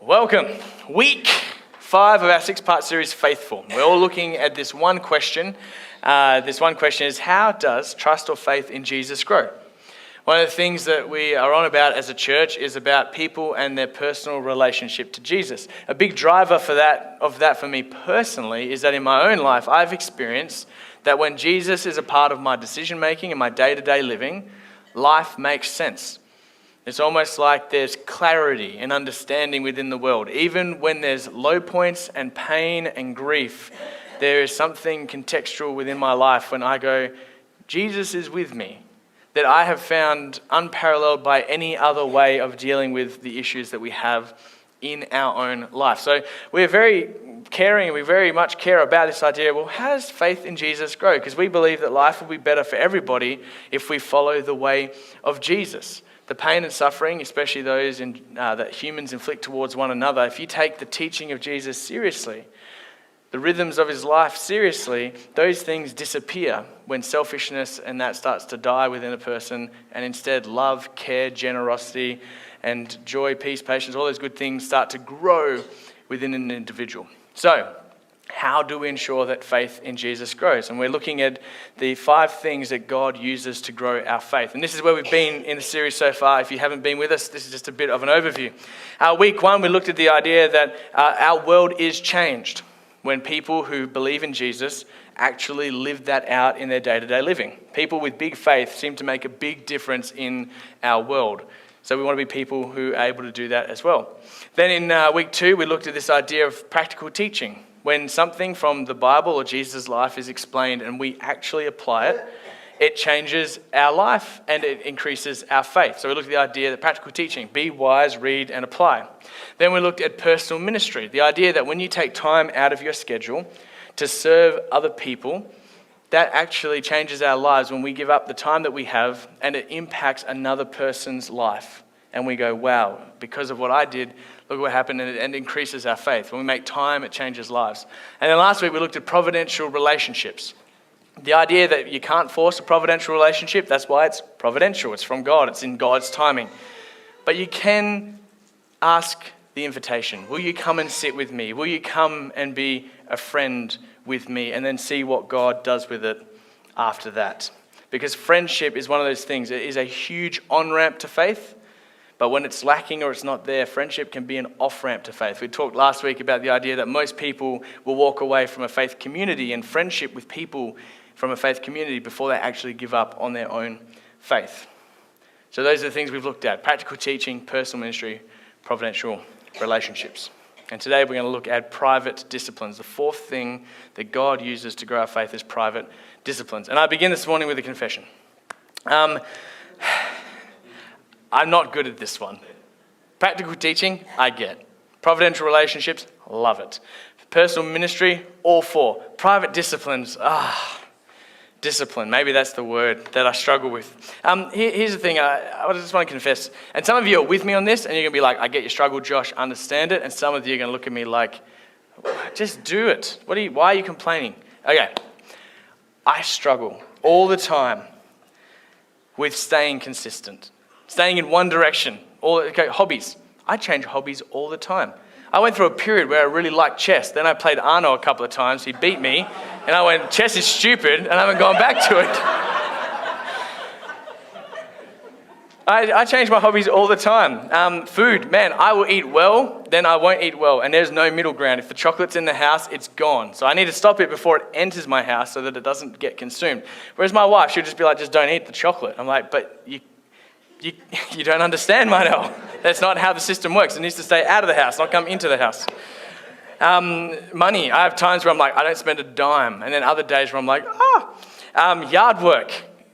Welcome. Week 5 of our 6-part series, Faithful. We're all looking at this one question. This one question is, how does trust or faith in Jesus grow? One of the things that we are on about as a church is about people and their personal relationship to Jesus. A big driver for that for me personally is that in my own life, I've experienced that when Jesus is a part of my decision making and my day-to-day living, life makes sense. It's almost like there's clarity and understanding within the world. Even when there's low points and pain and grief, there is something contextual within my life when I go, Jesus is with me, that I have found unparalleled by any other way of dealing with the issues that we have in our own life. So we're very caring and we very much care about this idea, well, how does faith in Jesus grow? Because we believe that life will be better for everybody if we follow the way of Jesus. The pain and suffering, especially those that humans inflict towards one another, if you take the teaching of Jesus seriously, the rhythms of his life seriously, those things disappear when selfishness and that starts to die within a person, and instead love, care, generosity, and joy, peace, patience, all those good things start to grow within an individual. So, how do we ensure that faith in Jesus grows? And we're looking at the 5 things that God uses to grow our faith. And this is where we've been in the series so far. If you haven't been with us, this is just a bit of an overview. Week 1, we looked at the idea that our world is changed when people who believe in Jesus actually live that out in their day-to-day living. People with big faith seem to make a big difference in our world. So we want to be people who are able to do that as well. Then in week 2, we looked at this idea of practical teaching. When something from the Bible or Jesus' life is explained and we actually apply it, it changes our life and it increases our faith. So we looked at the idea that practical teaching, be wise, read and apply. Then we looked at personal ministry, the idea that when you take time out of your schedule to serve other people, that actually changes our lives when we give up the time that we have and it impacts another person's life. And we go, wow, because of what I did, look what happened, and it increases our faith. When we make time, it changes lives. And then last week, we looked at providential relationships. The idea that you can't force a providential relationship, that's why it's providential. It's from God. It's in God's timing. But you can ask the invitation. Will you come and sit with me? Will you come and be a friend with me? And then see what God does with it after that. Because friendship is one of those things. It is a huge on-ramp to faith. But when it's lacking or it's not there, friendship can be an off-ramp to faith. We talked last week about the idea that most people will walk away from a faith community and friendship with people from a faith community before they actually give up on their own faith. So those are the things we've looked at: practical teaching, personal ministry, providential relationships. And today we're going to look at private disciplines. The 4th thing that God uses to grow our faith is private disciplines. And I begin this morning with a confession. I'm not good at this one. Practical teaching, I get. Providential relationships, love it. Personal ministry, all for. Private disciplines, discipline. Maybe that's the word that I struggle with. Here's the thing, I just want to confess. And some of you are with me on this, and you're going to be like, I get your struggle, Josh, understand it. And some of you are going to look at me like, just do it. Why are you complaining? Okay, I struggle all the time with staying consistent. Staying in one direction. Hobbies. I change hobbies all the time. I went through a period where I really liked chess. Then I played Arno a couple of times. He beat me. And I went, chess is stupid. And I haven't gone back to it. I change my hobbies all the time. Food. Man, I will eat well. Then I won't eat well. And there's no middle ground. If the chocolate's in the house, it's gone. So I need to stop it before it enters my house so that it doesn't get consumed. Whereas my wife, she'll just be like, just don't eat the chocolate. I'm like, but you don't understand, Marnell. That's not how the system works. It needs to stay out of the house, not come into the house. Money. I have times where I'm like, I don't spend a dime. And then other days where I'm like, yard work.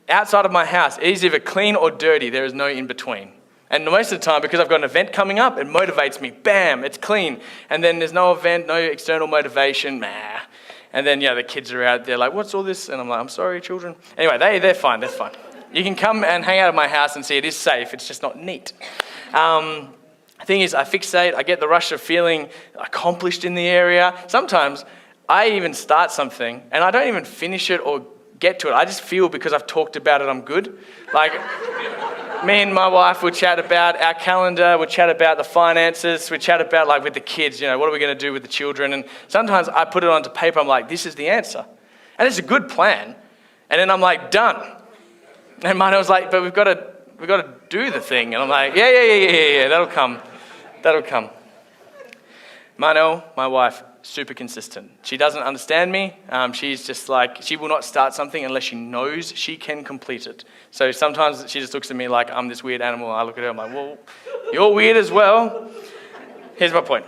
Outside of my house, it is either clean or dirty. There is no in between. And most of the time, because I've got an event coming up, it motivates me. Bam, it's clean. And then there's no event, no external motivation. And then, the kids are out there like, what's all this? And I'm like, I'm sorry, children. Anyway, they're fine. They're fine. You can come and hang out at my house and see it is safe. It's just not neat. The thing is, I fixate. I get the rush of feeling accomplished in the area. Sometimes I even start something and I don't even finish it or get to it. I just feel because I've talked about it, I'm good. Like, me and my wife would chat about our calendar, we'd chat about the finances, we'd chat about like with the kids, what are we going to do with the children? And sometimes I put it onto paper, I'm like, this is the answer. And it's a good plan. And then I'm like, done. And Mano was like, but we've got to do the thing. And I'm like, yeah, that'll come. Mano, my wife, super consistent. She doesn't understand me. She's just like, she will not start something unless she knows she can complete it. So sometimes she just looks at me like I'm this weird animal. I look at her, I'm like, well, you're weird as well. Here's my point.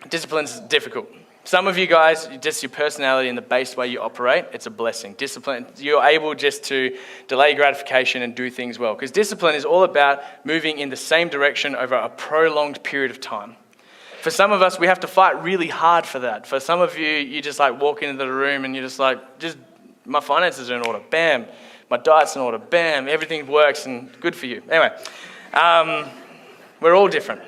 Discipline's difficult. Some of you guys, just your personality and the base way you operate, it's a blessing. Discipline, you're able just to delay gratification and do things well. Because discipline is all about moving in the same direction over a prolonged period of time. For some of us, we have to fight really hard for that. For some of you, you just like walk into the room and you're just like, my finances are in order, bam. My diet's in order, bam. Everything works and good for you. Anyway, we're all different.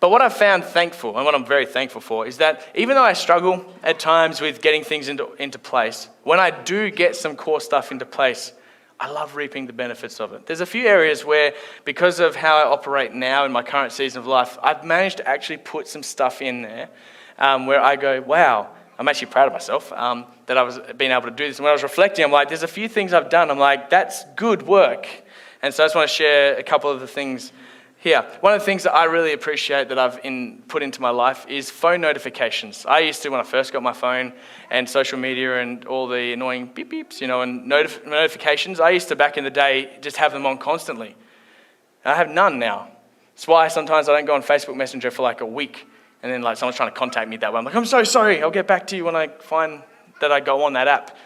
But what I've found thankful, and what I'm very thankful for, is that even though I struggle at times with getting things into place, when I do get some core stuff into place, I love reaping the benefits of it. There's a few areas where, because of how I operate now in my current season of life, I've managed to actually put some stuff in there where I go, wow, I'm actually proud of myself that I was being able to do this. And when I was reflecting, I'm like, there's a few things I've done. I'm like, that's good work. And so I just want to share a couple of the things here. One of the things that I really appreciate that I've put into my life is phone notifications. I used to, when I first got my phone and social media and all the annoying beep beeps, and notifications, I used to back in the day just have them on constantly. I have none now. That's why sometimes I don't go on Facebook Messenger for like a week and then like someone's trying to contact me that way. I'm like, I'm so sorry, I'll get back to you when I find that I go on that app.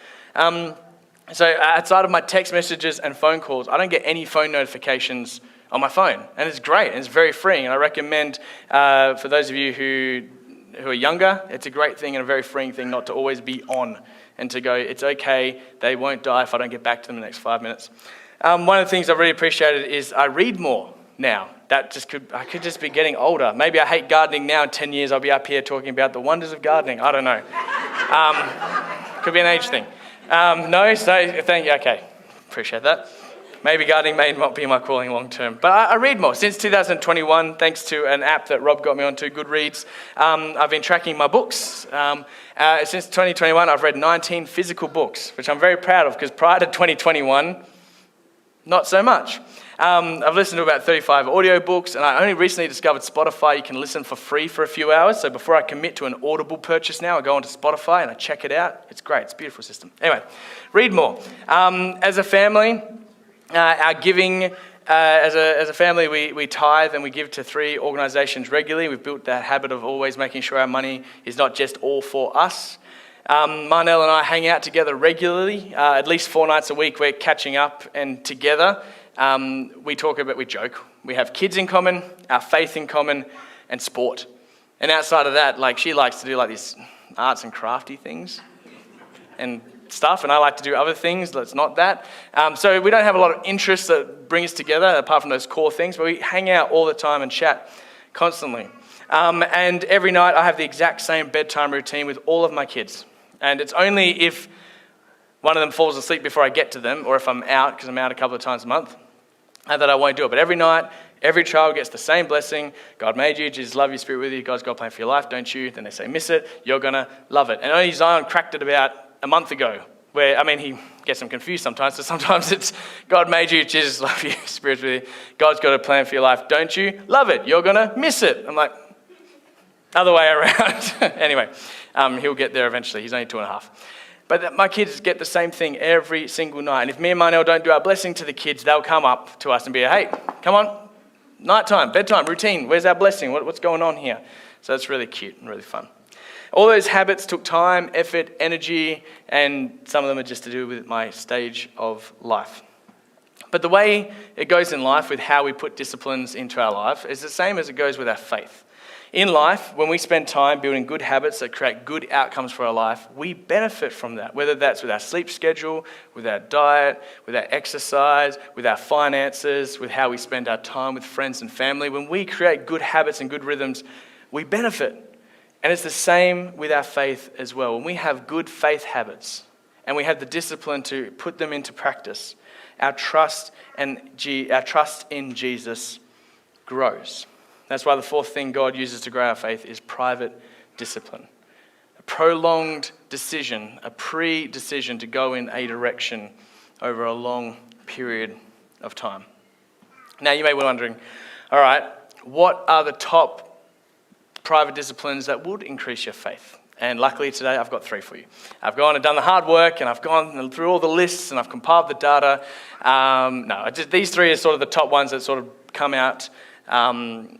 So outside of my text messages and phone calls, I don't get any phone notifications on my phone, and it's great, and it's very freeing, and I recommend for those of you who are younger, it's a great thing and a very freeing thing not to always be on, and to go, it's okay, they won't die if I don't get back to them in the next 5 minutes. One of the things I've really appreciated is I read more now. I could just be getting older. Maybe I hate gardening now. In 10 years, I'll be up here talking about the wonders of gardening. I don't know. Could be an age thing. Okay, appreciate that. Maybe gardening may not be my calling long term. But I read more. Since 2021, thanks to an app that Rob got me onto, Goodreads, I've been tracking my books. Since 2021, I've read 19 physical books, which I'm very proud of, because prior to 2021, not so much. I've listened to about 35 audiobooks, and I only recently discovered Spotify. You can listen for free for a few hours. So before I commit to an Audible purchase now, I go onto Spotify and I check it out. It's great. It's a beautiful system. Anyway, read more. As a family, our giving, as a family, we tithe and we give to 3 organisations regularly. We've built that habit of always making sure our money is not just all for us. Marnell and I hang out together regularly. At least 4 nights a week, we're catching up and together. We joke. We have kids in common, our faith in common, and sport. And outside of that, like, she likes to do like these arts and crafty things and stuff, and I like to do other things that's not that. So we don't have a lot of interests that bring us together apart from those core things, but we hang out all the time and chat constantly. And every night I have the exact same bedtime routine with all of my kids. And it's only if one of them falls asleep before I get to them, or if I'm out, because I'm out a couple of times a month, that I won't do it. But every night, every child gets the same blessing. God made you, Jesus love you, Spirit with you, God's got a plan for your life, don't you? Then they say, miss it, you're going to love it. And only Zion cracked it about a month ago, where, he gets them confused sometimes. So sometimes it's, God made you, Jesus love you, Spirit with you, God's got a plan for your life, don't you? Love it, you're going to miss it. I'm like, other way around. Anyway, he'll get there eventually. He's only 2.5. But my kids get the same thing every single night. And if me and Marnell don't do our blessing to the kids, they'll come up to us and be, hey, come on, nighttime, bedtime, routine, where's our blessing? What's going on here? So it's really cute and really fun. All those habits took time, effort, energy, and some of them are just to do with my stage of life. But the way it goes in life with how we put disciplines into our life is the same as it goes with our faith. In life, when we spend time building good habits that create good outcomes for our life, we benefit from that, whether that's with our sleep schedule, with our diet, with our exercise, with our finances, with how we spend our time with friends and family. When we create good habits and good rhythms, we benefit. And it's the same with our faith as well. When we have good faith habits and we have the discipline to put them into practice, our trust in Jesus grows. That's why the fourth thing God uses to grow our faith is private discipline. A prolonged decision, a pre-decision to go in a direction over a long period of time. Now you may be wondering, all right, what are the top private disciplines that would increase your faith? And luckily today I've got 3 for you. I've gone and done the hard work, and I've gone through all the lists, and I've compiled the data. These 3 are sort of the top ones that sort of come out from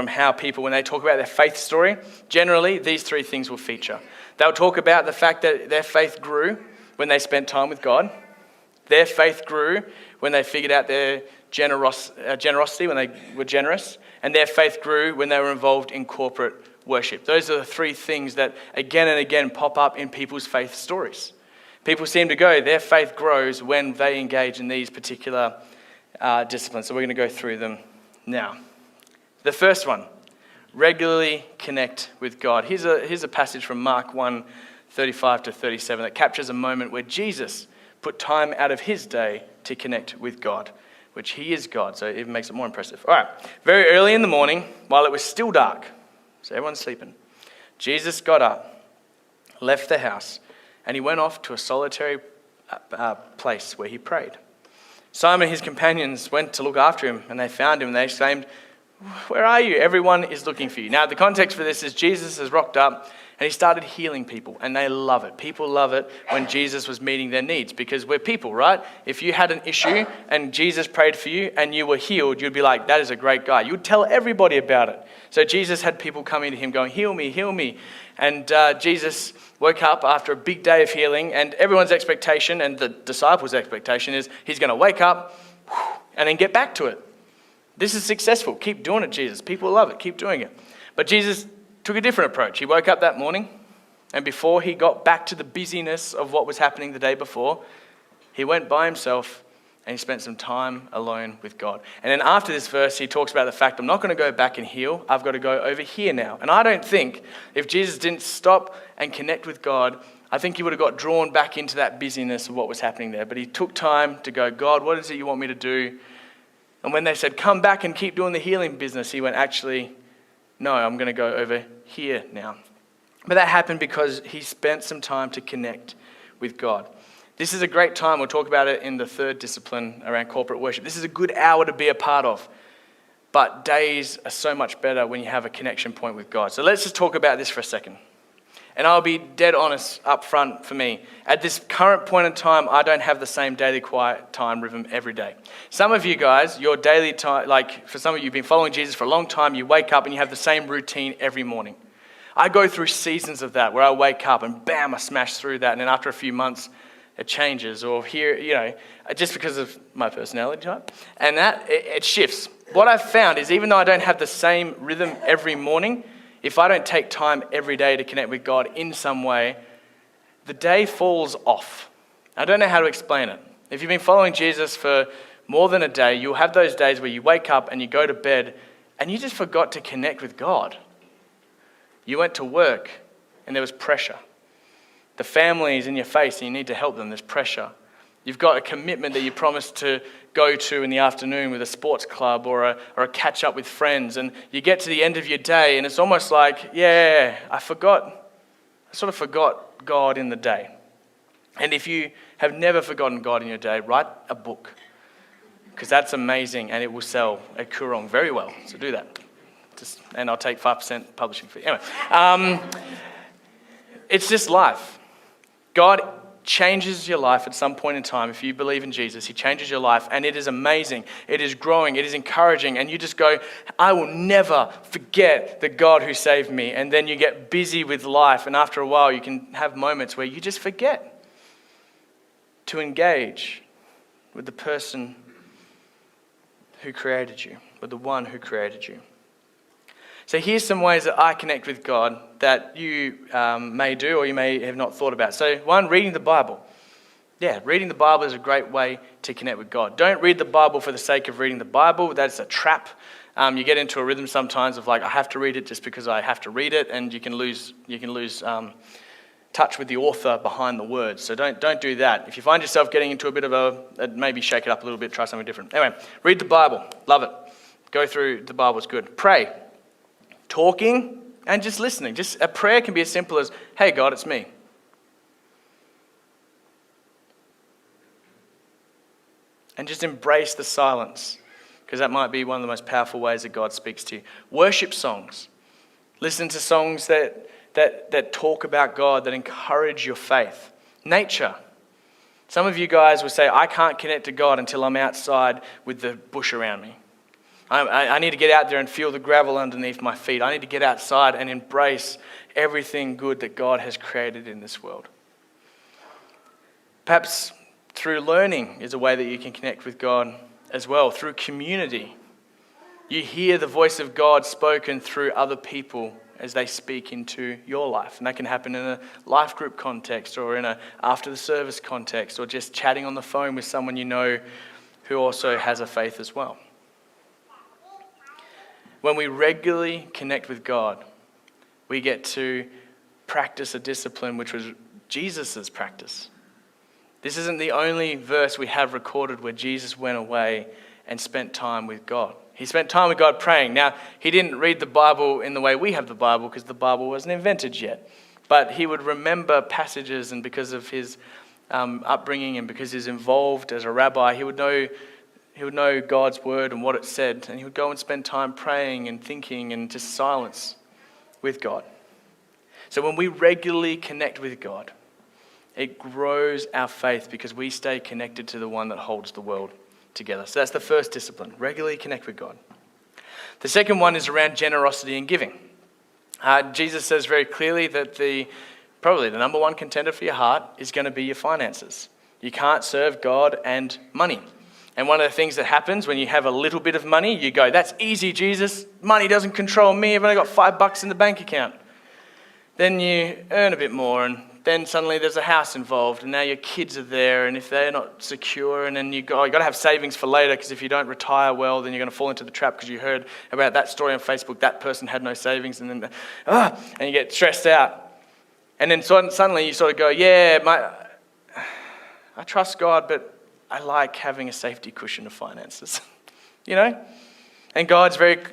how people, when they talk about their faith story, generally these 3 things will feature. They'll talk about the fact that their faith grew when they spent time with God. Their faith grew when they figured out their generosity, when they were generous. And their faith grew when they were involved in corporate worship. Those are the 3 things that again and again pop up in people's faith stories. People seem to go, their faith grows when they engage in these particular disciplines. So we're going to go through them now. The first one, regularly connect with God. Here's a passage from Mark 1:35-37 that captures a moment where Jesus put time out of his day to connect with God, which he is God, so it even makes it more impressive. All right, very early in the morning, while it was still dark, so everyone's sleeping, Jesus got up, left the house, and he went off to a solitary place where he prayed. Simon and his companions went to look after him, and they found him, and they exclaimed, "Where are you? Everyone is looking for you." Now, the context for this is Jesus has rocked up, and he started healing people, and they love it. People love it when Jesus was meeting their needs, because we're people, right? If you had an issue and Jesus prayed for you and you were healed, you'd be like, that is a great guy. You'd tell everybody about it. So Jesus had people coming to him going, heal me, heal me. And Jesus woke up after a big day of healing, and everyone's expectation and the disciples' expectation is he's going to wake up and then get back to it. This is successful. Keep doing it, Jesus. People love it. Keep doing it. But Jesus took a different approach. He woke up that morning, and before he got back to the busyness of what was happening the day before, he went by himself and he spent some time alone with God. And then after this verse, he talks about the fact, I'm not going to go back and heal. I've got to go over here now. And I don't think if Jesus didn't stop and connect with God, I think he would have got drawn back into that busyness of what was happening there. But he took time to go, God, what is it you want me to do? And when they said, come back and keep doing the healing business, he went, actually, no, I'm going to go over here now. But that happened because he spent some time to connect with God. This is a great time. We'll talk about it in the third discipline around corporate worship. This is a good hour to be a part of. But days are so much better when you have a connection point with God. So let's just talk about this for a second. And I'll be dead honest up front for me. At this current point in time, I don't have the same daily quiet time rhythm every day. Some of you guys, your daily time, like for some of you, you've been following Jesus for a long time, you wake up and you have the same routine every morning. I go through seasons of that where I wake up and bam, I smash through that. And then after a few months, it changes, or here, just because of my personality type. And that, it shifts. What I've found is even though I don't have the same rhythm every morning, if I don't take time every day to connect with God in some way, the day falls off. I don't know how to explain it. If you've been following Jesus for more than a day, you'll have those days where you wake up and you go to bed and you just forgot to connect with God. You went to work and there was pressure. The family is in your face and you need to help them. There's pressure. You've got a commitment that you promised to go to in the afternoon with a sports club or a catch up with friends. And you get to the end of your day and it's almost like, I sort of forgot God in the day. And if you have never forgotten God in your day, write a book. Because that's amazing and it will sell at Koorong very well. So do that. And I'll take 5% publishing fee. Anyway, it's just life. God changes your life at some point in time. If you believe in Jesus, he changes your life and it is amazing. It is growing. It is encouraging. And you just go, I will never forget the God who saved me. And then you get busy with life. And after a while, you can have moments where you just forget to engage with the person who created you, with the one who created you. So here's some ways that I connect with God that you may do or you may have not thought about. So one, reading the Bible. Yeah, reading the Bible is a great way to connect with God. Don't read the Bible for the sake of reading the Bible. That's a trap. You get into a rhythm sometimes of like, I have to read it just because I have to read it, and you can lose touch with the author behind the words. So don't do that. If you find yourself getting into a bit of maybe shake it up a little bit, try something different. Anyway, read the Bible. Love it. Go through the Bible. It's good. Pray. Talking and just listening. Just a prayer can be as simple as, hey, God, it's me. And just embrace the silence, because that might be one of the most powerful ways that God speaks to you. Worship songs. Listen to songs that talk about God, that encourage your faith. Nature. Some of you guys will say, I can't connect to God until I'm outside with the bush around me. I need to get out there and feel the gravel underneath my feet. I need to get outside and embrace everything good that God has created in this world. Perhaps through learning is a way that you can connect with God as well. Through community. You hear the voice of God spoken through other people as they speak into your life. And that can happen in a life group context, or in a after the service context, or just chatting on the phone with someone you know who also has a faith as well. When we regularly connect with God, we get to practice a discipline which was Jesus' practice. This isn't the only verse we have recorded where Jesus went away and spent time with God. He spent time with God praying. Now, he didn't read the Bible in the way we have the Bible, because the Bible wasn't invented yet. But he would remember passages, and because of his upbringing and because he's involved as a rabbi, he would know God's word and what it said. And he would go and spend time praying and thinking and just silence with God. So when we regularly connect with God, it grows our faith, because we stay connected to the one that holds the world together. So that's the first discipline, regularly connect with God. The second one is around generosity and giving. Jesus says very clearly that probably the number one contender for your heart is going to be your finances. You can't serve God and money. And one of the things that happens when you have a little bit of money, you go, that's easy, Jesus. Money doesn't control me. I've only got $5 in the bank account. Then you earn a bit more, and then suddenly there's a house involved, and now your kids are there, and if they're not secure, and then you got to have savings for later, because if you don't retire well, then you're going to fall into the trap, because you heard about that story on Facebook, that person had no savings, and then and you get stressed out. And then suddenly you sort of go, I trust God, but I like having a safety cushion of finances, you know? And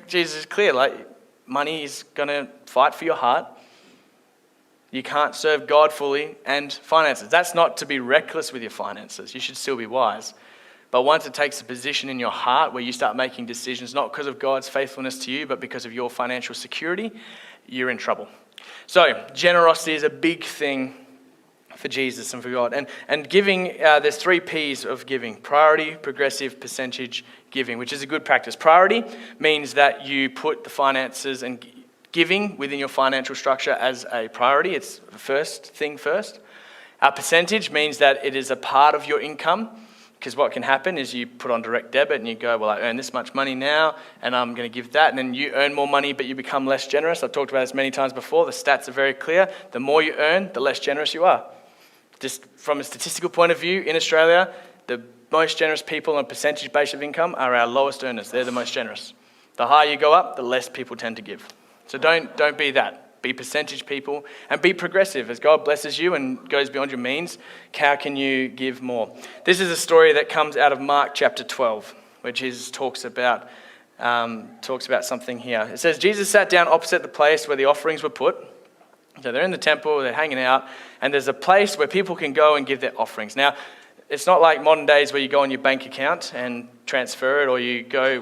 Jesus is clear, like, money is going to fight for your heart. You can't serve God fully and finances. That's not to be reckless with your finances. You should still be wise. But once it takes a position in your heart where you start making decisions, not because of God's faithfulness to you, but because of your financial security, you're in trouble. So generosity is a big thing for Jesus and for God. And giving, there's 3 P's of giving: priority, progressive, percentage giving, which is a good practice. Priority means that you put the finances and giving within your financial structure as a priority. It's the first thing first. Our percentage means that it is a part of your income, because what can happen is you put on direct debit and you go, well, I earn this much money now and I'm going to give that, and then you earn more money but you become less generous. I've talked about this many times before. The stats are very clear. The more you earn, the less generous you are. Just from a statistical point of view, in Australia, the most generous people on a percentage base of income are our lowest earners. They're the most generous. The higher you go up, the less people tend to give. So don't be that. Be percentage people, and be progressive. As God blesses you and goes beyond your means, how can you give more? This is a story that comes out of Mark chapter 12, where Jesus talks about something here. It says, Jesus sat down opposite the place where the offerings were put. So they're in the temple, they're hanging out, and there's a place where people can go and give their offerings. Now, it's not like modern days where you go on your bank account and transfer it, or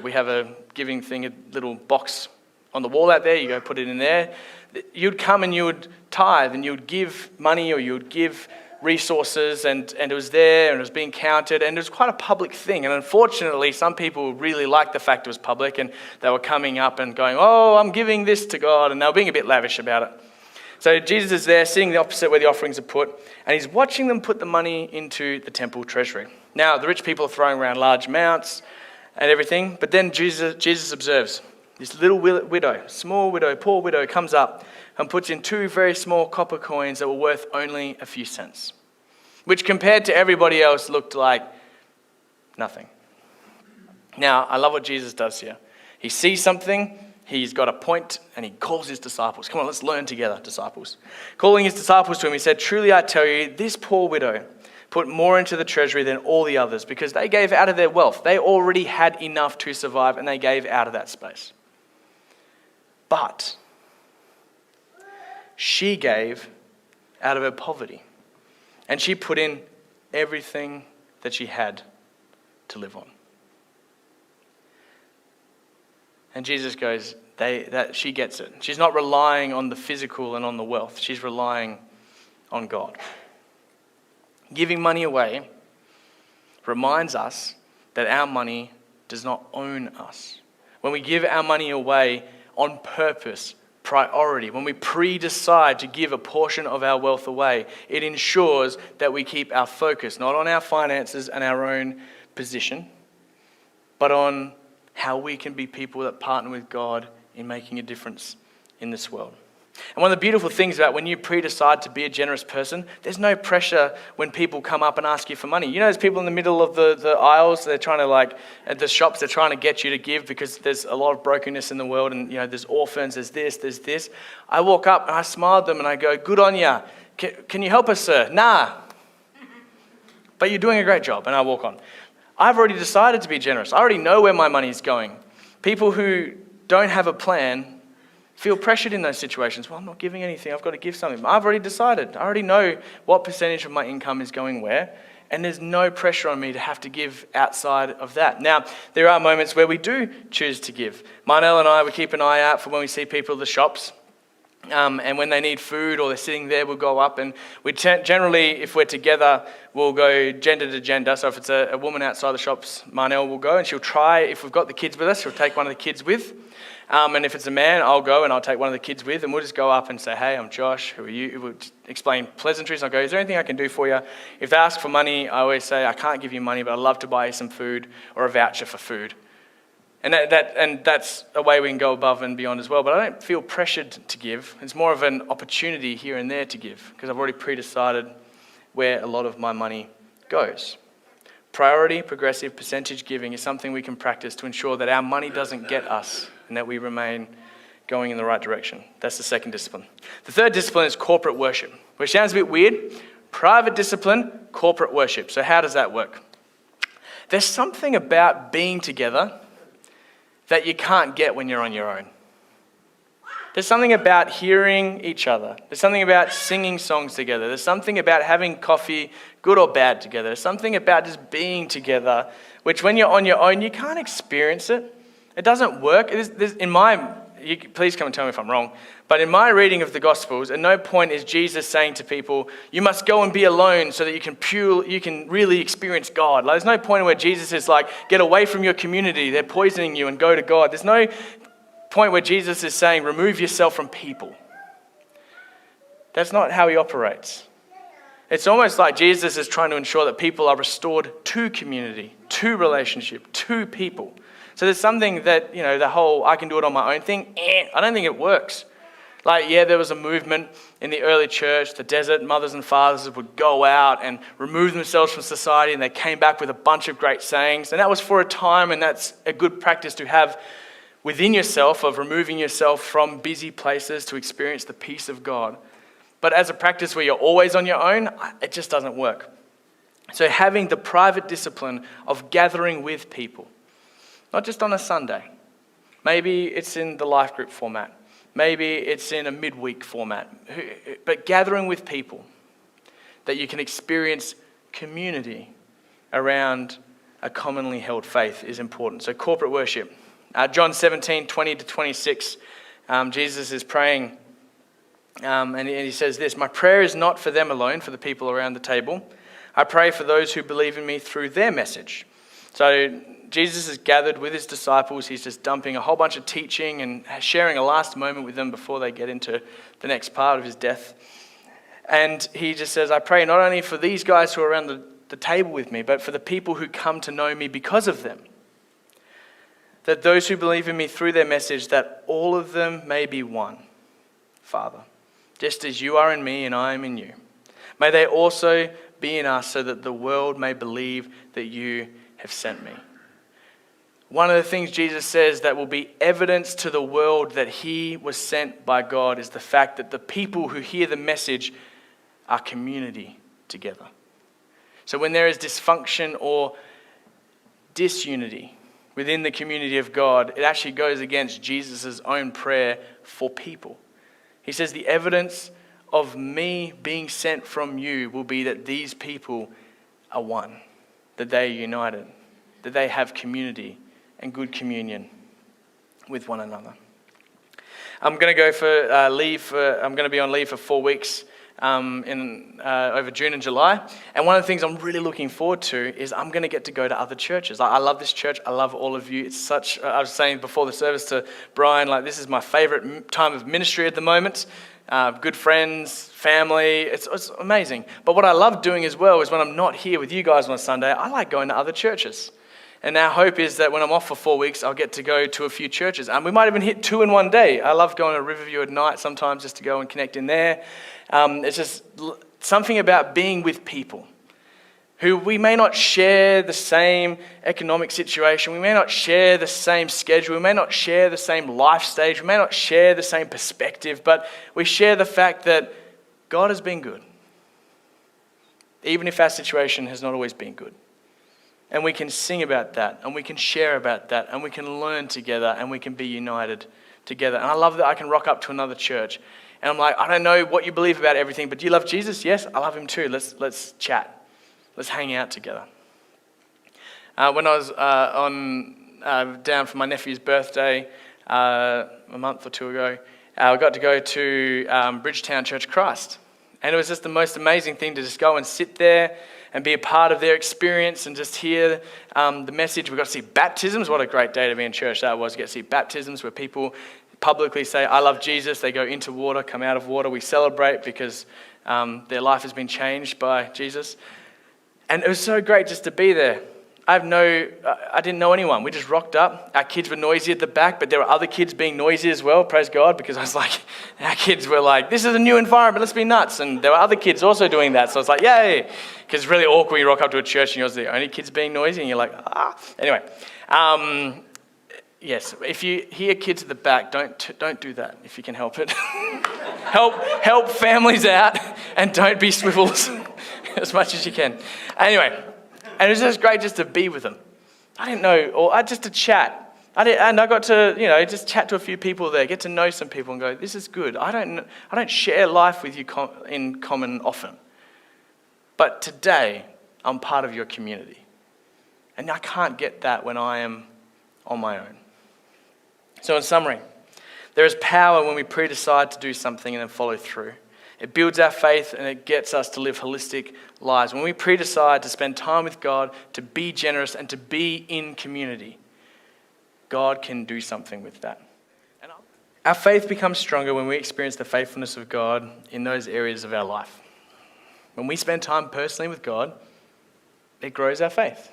we have a giving thing, a little box on the wall out there, you go put it in there. You'd come and you would tithe, and you would give money, or you would give resources, and it was there, and it was being counted, and it was quite a public thing. And unfortunately, some people really liked the fact it was public, and they were coming up and going, oh, I'm giving this to God, and they were being a bit lavish about it. So Jesus is there, sitting the opposite where the offerings are put, and he's watching them put the money into the temple treasury. Now, the rich people are throwing around large amounts and everything, but then Jesus observes this little widow, small widow, poor widow, comes up and puts in 2 very small copper coins that were worth only a few cents, which compared to everybody else looked like nothing. Now, I love what Jesus does here. He sees something, he's got a point and he calls his disciples. Come on, let's learn together, disciples. Calling his disciples to him, he said, "Truly I tell you, this poor widow put more into the treasury than all the others because they gave out of their wealth. They already had enough to survive and they gave out of that space. But she gave out of her poverty and she put in everything that she had to live on." And Jesus goes, she gets it. She's not relying on the physical and on the wealth. She's relying on God. Giving money away reminds us that our money does not own us. When we give our money away on purpose, priority, when we pre-decide to give a portion of our wealth away, it ensures that we keep our focus not on our finances and our own position, but on how we can be people that partner with God in making a difference in this world. And one of the beautiful things about when you pre-decide to be a generous person, there's no pressure when people come up and ask you for money. You know, there's people in the middle of the aisles, they're trying to at the shops, they're trying to get you to give because there's a lot of brokenness in the world and, there's orphans, there's this. I walk up and I smile at them and I go, "Good on ya. Can you help us, sir?" "Nah. But you're doing a great job." And I walk on. I've already decided to be generous. I already know where my money's going. People who don't have a plan feel pressured in those situations. "Well, I'm not giving anything. I've got to give something." I've already decided. I already know what percentage of my income is going where, and there's no pressure on me to have to give outside of that. Now, there are moments where we do choose to give. Marnell and I, we keep an eye out for when we see people at the shops. And when they need food or they're sitting there, we'll go up and we generally, if we're together, we'll go gender to gender. So if it's a woman outside the shops, Marnell will go and she'll try, if we've got the kids with us, she'll take one of the kids with. And if it's a man, I'll go and I'll take one of the kids with and we'll just go up and say, "Hey, I'm Josh, who are you?" We'll explain pleasantries. I'll go, "Is there anything I can do for you?" If they ask for money, I always say, "I can't give you money, but I'd love to buy you some food or a voucher for food." And that's a way we can go above and beyond as well. But I don't feel pressured to give. It's more of an opportunity here and there to give because I've already pre-decided where a lot of my money goes. Priority, progressive, percentage giving is something we can practice to ensure that our money doesn't get us and that we remain going in the right direction. That's the second discipline. The third discipline is corporate worship, which sounds a bit weird. Private discipline, corporate worship. So how does that work? There's something about being together that you can't get when you're on your own. There's something about hearing each other. There's something about singing songs together. There's something about having coffee, good or bad, together. There's something about just being together, which when you're on your own, you can't experience it. It doesn't work. Please come and tell me if I'm wrong, but in my reading of the Gospels, at no point is Jesus saying to people, "You must go and be alone so that you can really experience God." There's no point where Jesus is like, "Get away from your community, they're poisoning you, and go to God." There's no point where Jesus is saying, "Remove yourself from people." That's not how he operates. It's almost like Jesus is trying to ensure that people are restored to community, to relationship, to people. So there's something that, the whole "I can do it on my own" thing, I don't think it works. There was a movement in the early church, the desert mothers and fathers would go out and remove themselves from society and they came back with a bunch of great sayings. And that was for a time, and that's a good practice to have within yourself of removing yourself from busy places to experience the peace of God. But as a practice where you're always on your own, it just doesn't work. So having the private discipline of gathering with people, not just on a Sunday. Maybe it's in the life group format. Maybe it's in a midweek format. But gathering with people that you can experience community around a commonly held faith is important. So corporate worship. John 17:20-26, Jesus is praying and he says this, "My prayer is not for them alone, for the people around the table. I pray for those who believe in me through their message." So Jesus is gathered with his disciples. He's just dumping a whole bunch of teaching and sharing a last moment with them before they get into the next part of his death. And he just says, "I pray not only for these guys who are around the table with me, but for the people who come to know me because of them. That those who believe in me through their message, that all of them may be one, Father, just as you are in me and I am in you. May they also be in us so that the world may believe that you have sent me." One of the things Jesus says that will be evidence to the world that he was sent by God is the fact that the people who hear the message are community together. So when there is dysfunction or disunity within the community of God, it actually goes against Jesus' own prayer for people. He says the evidence of me being sent from you will be that these people are one, that they are united, that they have community and good communion with one another. I'm going to go for leave. I'm going to be on leave for 4 weeks over June and July. And one of the things I'm really looking forward to is I'm going to get to go to other churches. I love this church. I love all of you. It's such. I was saying before the service to Brian, like this is my favorite time of ministry at the moment. Good friends, family. It's amazing. But what I love doing as well is when I'm not here with you guys on a Sunday, I like going to other churches. And our hope is that when I'm off for 4 weeks, I'll get to go to a few churches. And we might even hit 2 in one day. I love going to Riverview at night sometimes just to go and connect in there. It's just something about being with people who we may not share the same economic situation. We may not share the same schedule. We may not share the same life stage. We may not share the same perspective. But we share the fact that God has been good, even if our situation has not always been good. And we can sing about that, and we can share about that, and we can learn together, and we can be united together. And I love that I can rock up to another church, and I'm like, I don't know what you believe about everything, but do you love Jesus? Yes, I love him too. Let's chat. Let's hang out together. When I was down for my nephew's birthday a month or 2 ago, I got to go to Bridgetown Church of Christ. And it was just the most amazing thing to just go and sit there and be a part of their experience and just hear the message. We got to see baptisms. What a great day to be in church that was. Get to see baptisms where people publicly say, I love Jesus. They go into water, come out of water. We celebrate because their life has been changed by Jesus. And it was so great just to be there. I didn't know anyone. We just rocked up. Our kids were noisy at the back, but there were other kids being noisy as well, praise God, because I was like, our kids were like, this is a new environment, let's be nuts. And there were other kids also doing that. So I was like, yay. Because it's really awkward when you rock up to a church and you're the only kids being noisy and you're like, ah. Anyway, yes, if you hear kids at the back, don't do that if you can help it. help families out and don't be swivels as much as you can. Anyway. And it was just great just to be with them. I didn't know, or just to chat. And I got to, just chat to a few people there, get to know some people and go, this is good. I don't share life with you in common often. But today, I'm part of your community. And I can't get that when I am on my own. So in summary, there is power when we pre-decide to do something and then follow through. It builds our faith and it gets us to live holistic lives. When we pre-decide to spend time with God, to be generous and to be in community, God can do something with that. And our faith becomes stronger when we experience the faithfulness of God in those areas of our life. When we spend time personally with God, it grows our faith.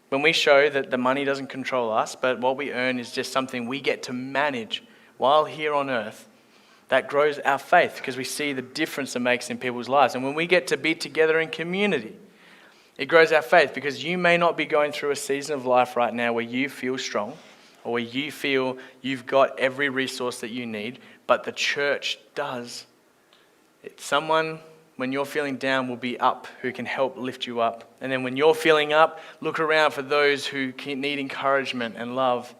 When we show that the money doesn't control us, but what we earn is just something we get to manage while here on earth, that grows our faith because we see the difference it makes in people's lives. And when we get to be together in community, it grows our faith because you may not be going through a season of life right now where you feel strong or where you feel you've got every resource that you need, but the church does. Someone, when you're feeling down, will be up who can help lift you up. And then when you're feeling up, look around for those who need encouragement and love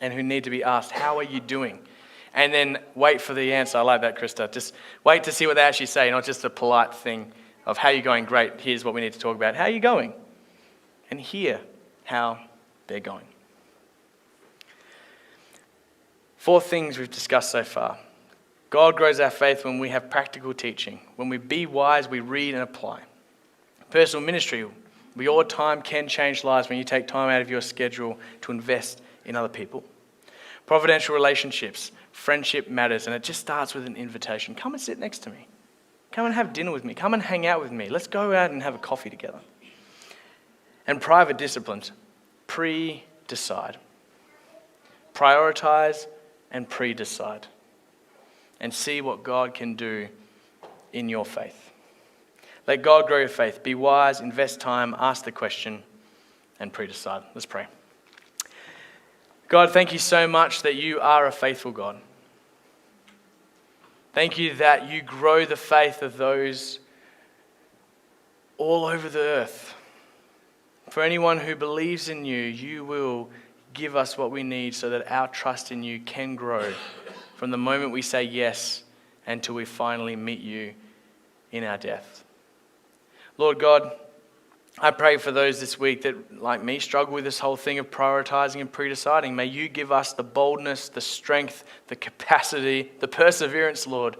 and who need to be asked, how are you doing? And then wait for the answer. I like that, Krista. Just wait to see what they actually say, not just a polite thing of how you're going. Great, here's what we need to talk about. How are you going? And hear how they're going. 4 things we've discussed so far. God grows our faith when we have practical teaching. When we be wise, we read and apply. Personal ministry. Your time can change lives when you take time out of your schedule to invest in other people. Providential relationships. Friendship matters, and it just starts with an invitation. Come and sit next to me. Come and have dinner with me. Come and hang out with me. Let's go out and have a coffee together. And private disciplines. Pre-decide. Prioritize and pre-decide. And see what God can do in your faith. Let God grow your faith. Be wise, invest time, ask the question, and pre-decide. Let's pray. God, thank you so much that you are a faithful God. Thank you that you grow the faith of those all over the earth. For anyone who believes in you, you will give us what we need so that our trust in you can grow from the moment we say yes until we finally meet you in our death. Lord God, I pray for those this week that, like me, struggle with this whole thing of prioritizing and pre-deciding. May you give us the boldness, the strength, the capacity, the perseverance, Lord,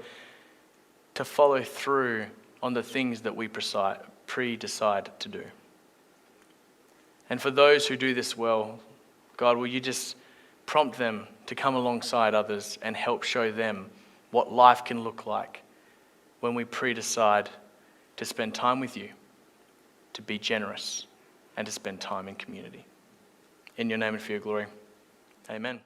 to follow through on the things that we pre-decide to do. And for those who do this well, God, will you just prompt them to come alongside others and help show them what life can look like when we pre-decide to spend time with you, to be generous, and to spend time in community. In your name and for your glory, amen.